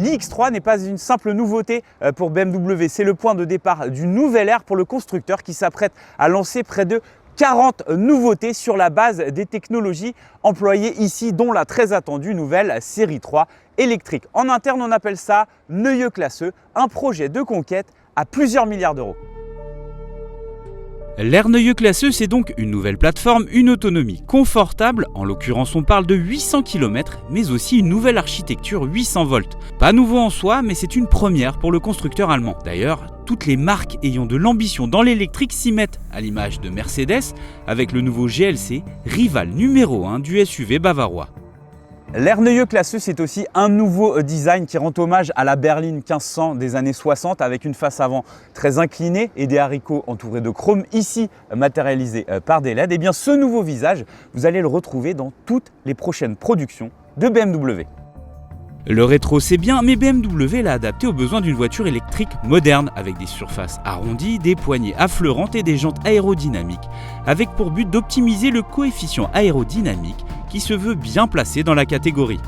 l'iX3 n'est pas une simple nouveauté pour BMW, c'est le point de départ d'une nouvelle ère pour le constructeur qui s'apprête à lancer près de 40 nouveautés sur la base des technologies employées ici, dont la très attendue nouvelle série 3 électrique. En interne, on appelle ça Neue Klasse, un projet de conquête à plusieurs milliards d'euros. L'Air Neue Klasse, c'est donc une nouvelle plateforme, une autonomie confortable, en l'occurrence on parle de 800 km, mais aussi une nouvelle architecture 800 volts. Pas nouveau en soi, mais c'est une première pour le constructeur allemand. D'ailleurs, toutes les marques ayant de l'ambition dans l'électrique s'y mettent, à l'image de Mercedes, avec le nouveau GLC, rival numéro 1 du SUV bavarois. L'Air Neue Klasse, c'est aussi un nouveau design qui rend hommage à la berline 1500 des années 60 avec une face avant très inclinée et des haricots entourés de chrome, ici matérialisés par des LED. Et bien ce nouveau visage, vous allez le retrouver dans toutes les prochaines productions de BMW. Le rétro c'est bien, mais BMW l'a adapté aux besoins d'une voiture électrique moderne, avec des surfaces arrondies, des poignées affleurantes et des jantes aérodynamiques, avec pour but d'optimiser le coefficient aérodynamique qui se veut bien placé dans la catégorie.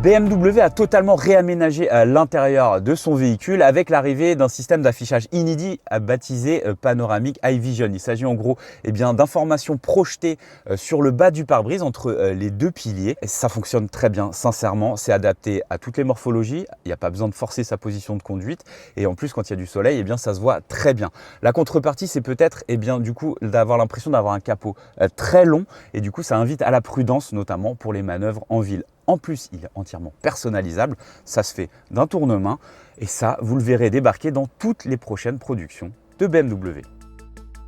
BMW a totalement réaménagé l'intérieur de son véhicule avec l'arrivée d'un système d'affichage inédit baptisé Panoramic High Vision. Il s'agit en gros d'informations projetées sur le bas du pare-brise entre les deux piliers. Et ça fonctionne très bien, sincèrement, c'est adapté à toutes les morphologies, il n'y a pas besoin de forcer sa position de conduite et en plus quand il y a du soleil, ça se voit très bien. La contrepartie, c'est peut-être du coup d'avoir l'impression d'avoir un capot très long et du coup ça invite à la prudence, notamment pour les manœuvres en ville. En plus, il est entièrement personnalisable, ça se fait d'un tournement et ça, vous le verrez débarquer dans toutes les prochaines productions de BMW.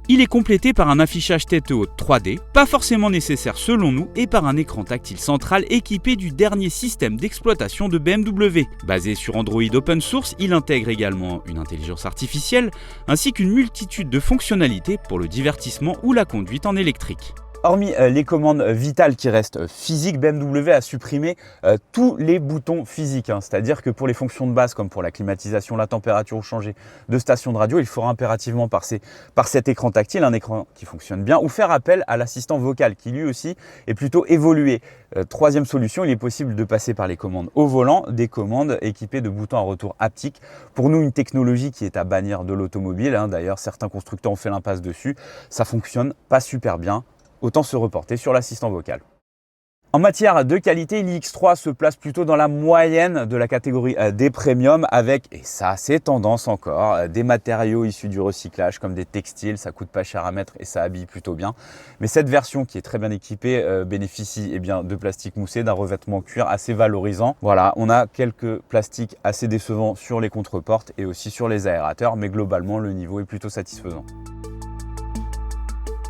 Il est complété par un affichage tête haute 3D, pas forcément nécessaire selon nous, et par un écran tactile central équipé du dernier système d'exploitation de BMW. Basé sur Android Open Source, il intègre également une intelligence artificielle, ainsi qu'une multitude de fonctionnalités pour le divertissement ou la conduite en électrique. Hormis les commandes vitales qui restent physiques, BMW a supprimé tous les boutons physiques. C'est-à-dire que pour les fonctions de base, comme pour la climatisation, la température ou changer de station de radio, il faudra impérativement passer par cet écran tactile, un écran qui fonctionne bien, ou faire appel à l'assistant vocal qui lui aussi est plutôt évolué. Troisième solution, il est possible de passer par les commandes au volant, des commandes équipées de boutons à retour haptique. Pour nous, une technologie qui est à bannir de l'automobile. D'ailleurs, certains constructeurs ont fait l'impasse dessus. Ça fonctionne pas super bien. Autant se reporter sur l'assistant vocal. En matière de qualité, l'iX3 se place plutôt dans la moyenne de la catégorie des premiums avec, et ça c'est tendance encore, des matériaux issus du recyclage comme des textiles, ça coûte pas cher à mettre et ça habille plutôt bien. Mais cette version qui est très bien équipée bénéficie de plastique moussé, d'un revêtement cuir assez valorisant. Voilà, on a quelques plastiques assez décevants sur les contreportes et aussi sur les aérateurs, mais globalement le niveau est plutôt satisfaisant.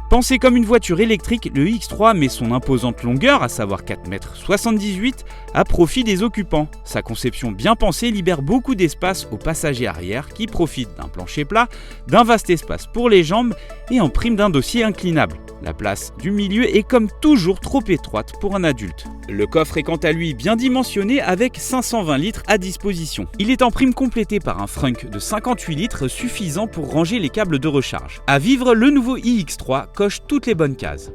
Pensé comme une voiture électrique, le iX3 met son imposante longueur, à savoir 4,78 m, à profit des occupants. Sa conception bien pensée libère beaucoup d'espace aux passagers arrière qui profitent d'un plancher plat, d'un vaste espace pour les jambes et en prime d'un dossier inclinable. La place du milieu est comme toujours trop étroite pour un adulte. Le coffre est quant à lui bien dimensionné avec 520 litres à disposition. Il est en prime complété par un frunk de 58 litres suffisant pour ranger les câbles de recharge. À vivre, le nouveau iX3 coche toutes les bonnes cases.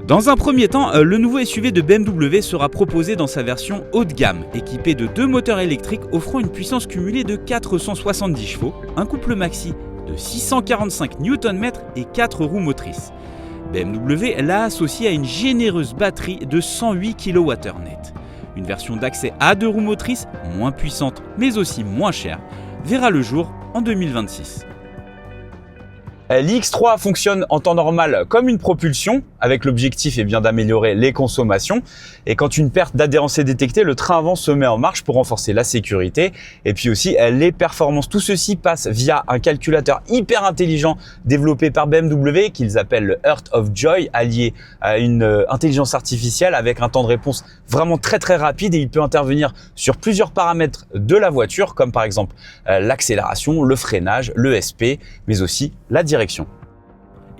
Dans un premier temps, le nouveau SUV de BMW sera proposé dans sa version haut de gamme, équipé de 2 moteurs électriques offrant une puissance cumulée de 470 chevaux, un couple maxi de 645 Nm et 4 roues motrices. BMW l'a associé à une généreuse batterie de 108 kWh net. Une version d'accès à 2 roues motrices, moins puissante mais aussi moins chère, verra le jour en 2026. L'iX3 fonctionne en temps normal comme une propulsion, avec l'objectif d'améliorer les consommations. Et quand une perte d'adhérence est détectée, le train avant se met en marche pour renforcer la sécurité et puis aussi les performances. Tout ceci passe via un calculateur hyper intelligent développé par BMW qu'ils appellent le Heart of Joy, allié à une intelligence artificielle avec un temps de réponse vraiment très rapide, et il peut intervenir sur plusieurs paramètres de la voiture, comme par exemple l'accélération, le freinage, le SP, mais aussi la direction.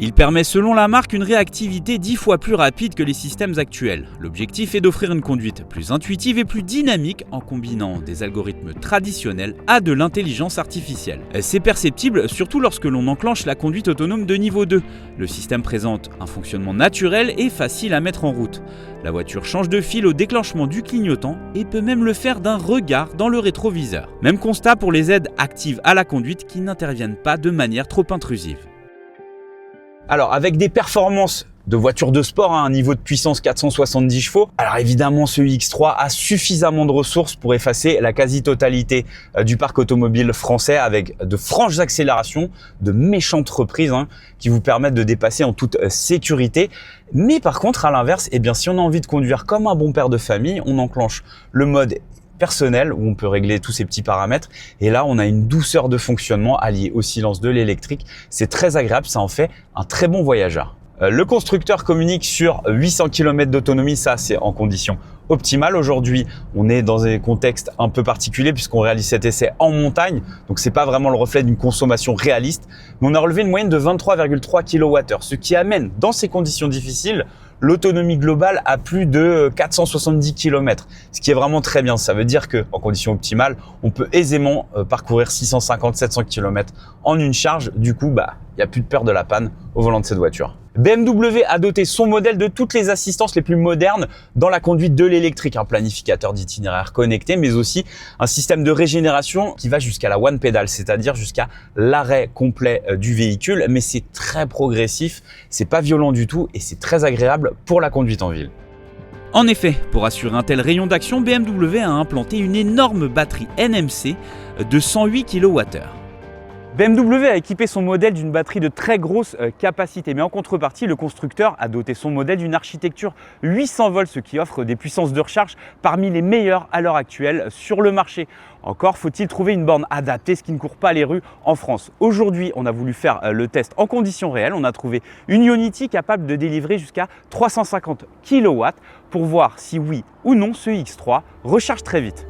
Il permet selon la marque une réactivité 10 fois plus rapide que les systèmes actuels. L'objectif est d'offrir une conduite plus intuitive et plus dynamique en combinant des algorithmes traditionnels à de l'intelligence artificielle. C'est perceptible surtout lorsque l'on enclenche la conduite autonome de niveau 2. Le système présente un fonctionnement naturel et facile à mettre en route. La voiture change de fil au déclenchement du clignotant et peut même le faire d'un regard dans le rétroviseur. Même constat pour les aides actives à la conduite qui n'interviennent pas de manière trop intrusive. Alors, avec des performances de voiture de sport, un niveau de puissance 470 chevaux, alors évidemment, ce X3 a suffisamment de ressources pour effacer la quasi-totalité du parc automobile français avec de franches accélérations, de méchantes reprises qui vous permettent de dépasser en toute sécurité. Mais par contre, à l'inverse, si on a envie de conduire comme un bon père de famille, on enclenche le mode personnel où on peut régler tous ces petits paramètres et là on a une douceur de fonctionnement alliée au silence de l'électrique. C'est très agréable, ça en fait un très bon voyageur. Le constructeur communique sur 800 km d'autonomie, ça c'est en condition optimale. Aujourd'hui, on est dans un contexte un peu particulier puisqu'on réalise cet essai en montagne, donc c'est pas vraiment le reflet d'une consommation réaliste, mais on a relevé une moyenne de 23,3 kWh, ce qui amène dans ces conditions difficiles l'autonomie globale à plus de 470 km, ce qui est vraiment très bien. Ça veut dire qu'en conditions optimales, on peut aisément parcourir 650-700 km en une charge. Du coup, il n'y a plus de peur de la panne au volant de cette voiture. BMW a doté son modèle de toutes les assistances les plus modernes dans la conduite de l'électrique. Un planificateur d'itinéraire connecté, mais aussi un système de régénération qui va jusqu'à la one pedal, c'est-à-dire jusqu'à l'arrêt complet du véhicule. Mais c'est très progressif, c'est pas violent du tout et c'est très agréable pour la conduite en ville. En effet, pour assurer un tel rayon d'action, BMW a implanté une énorme batterie NMC de 108 kWh. BMW a équipé son modèle d'une batterie de très grosse capacité, mais en contrepartie, le constructeur a doté son modèle d'une architecture 800 volts, ce qui offre des puissances de recharge parmi les meilleures à l'heure actuelle sur le marché. Encore faut-il trouver une borne adaptée, ce qui ne court pas les rues en France. Aujourd'hui, on a voulu faire le test en conditions réelles. On a trouvé une Ionity capable de délivrer jusqu'à 350 kW pour voir si oui ou non ce X3 recharge très vite.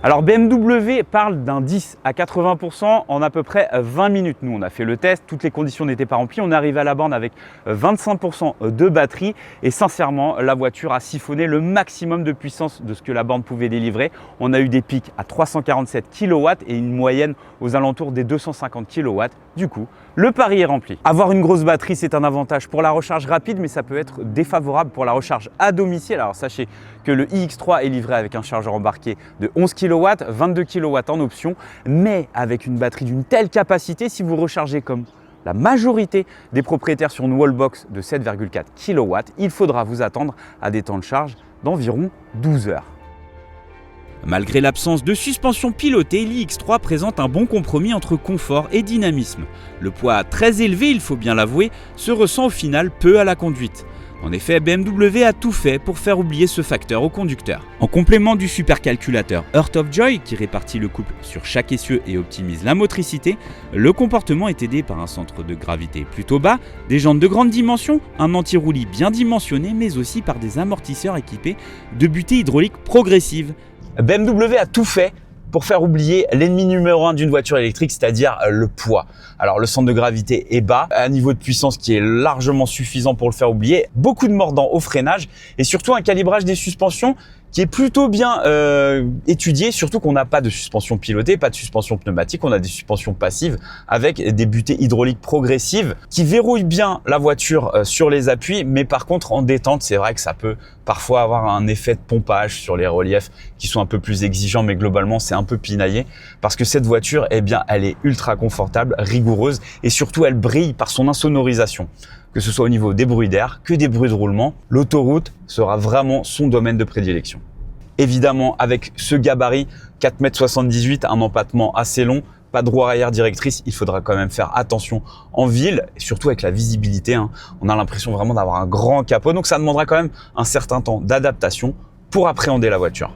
Alors BMW parle d'un 10 à 80% en à peu près 20 minutes. Nous on a fait le test, toutes les conditions n'étaient pas remplies. On est arrivé à la borne avec 25% de batterie et sincèrement la voiture a siphonné le maximum de puissance de ce que la borne pouvait délivrer. On a eu des pics à 347 kW et une moyenne aux alentours des 250 kW. Du coup, le pari est rempli. Avoir une grosse batterie, c'est un avantage pour la recharge rapide, mais ça peut être défavorable pour la recharge à domicile. Alors sachez que le iX3 est livré avec un chargeur embarqué de 11 kW, 22 kW en option, mais avec une batterie d'une telle capacité, si vous rechargez comme la majorité des propriétaires sur une wallbox de 7,4 kW, il faudra vous attendre à des temps de charge d'environ 12 heures. Malgré l'absence de suspension pilotée, l'iX3 présente un bon compromis entre confort et dynamisme. Le poids très élevé, il faut bien l'avouer, se ressent au final peu à la conduite. En effet, BMW a tout fait pour faire oublier ce facteur au conducteur. En complément du supercalculateur Earth of Joy qui répartit le couple sur chaque essieu et optimise la motricité, le comportement est aidé par un centre de gravité plutôt bas, des jantes de grande dimension, un anti-roulis bien dimensionné, mais aussi par des amortisseurs équipés de butée hydraulique progressive. BMW a tout fait pour faire oublier l'ennemi numéro 1 d'une voiture électrique, c'est-à-dire le poids. Alors le centre de gravité est bas, un niveau de puissance qui est largement suffisant pour le faire oublier, beaucoup de mordant au freinage et surtout un calibrage des suspensions qui est plutôt bien étudié, surtout qu'on n'a pas de suspension pilotée, pas de suspension pneumatique, on a des suspensions passives avec des butées hydrauliques progressives qui verrouillent bien la voiture sur les appuis, mais par contre en détente, c'est vrai que ça peut parfois avoir un effet de pompage sur les reliefs qui sont un peu plus exigeants, mais globalement c'est un peu pinaillé parce que cette voiture, eh bien, elle est ultra confortable, rigoureuse et surtout elle brille par son insonorisation. Que ce soit au niveau des bruits d'air que des bruits de roulement, l'autoroute sera vraiment son domaine de prédilection. Évidemment, avec ce gabarit, 4,78 m, un empattement assez long, pas de roue arrière directrice, il faudra quand même faire attention en ville, et surtout avec la visibilité. On a l'impression vraiment d'avoir un grand capot, donc ça demandera quand même un certain temps d'adaptation pour appréhender la voiture.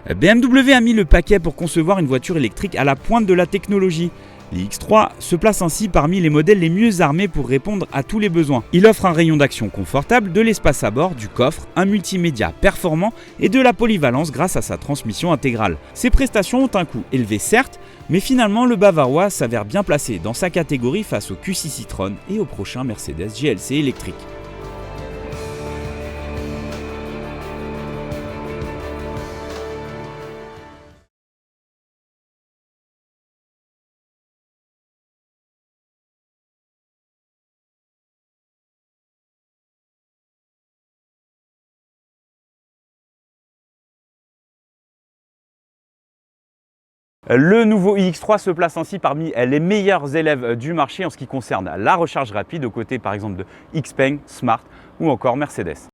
BMW a mis le paquet pour concevoir une voiture électrique à la pointe de la technologie. L'X3 se place ainsi parmi les modèles les mieux armés pour répondre à tous les besoins. Il offre un rayon d'action confortable, de l'espace à bord, du coffre, un multimédia performant et de la polyvalence grâce à sa transmission intégrale. Ces prestations ont un coût élevé certes, mais finalement le Bavarois s'avère bien placé dans sa catégorie face au Q6 e-tron et au prochain Mercedes GLC électrique. Le nouveau iX3 se place ainsi parmi les meilleurs élèves du marché en ce qui concerne la recharge rapide, aux côtés par exemple de XPeng, Smart ou encore Mercedes.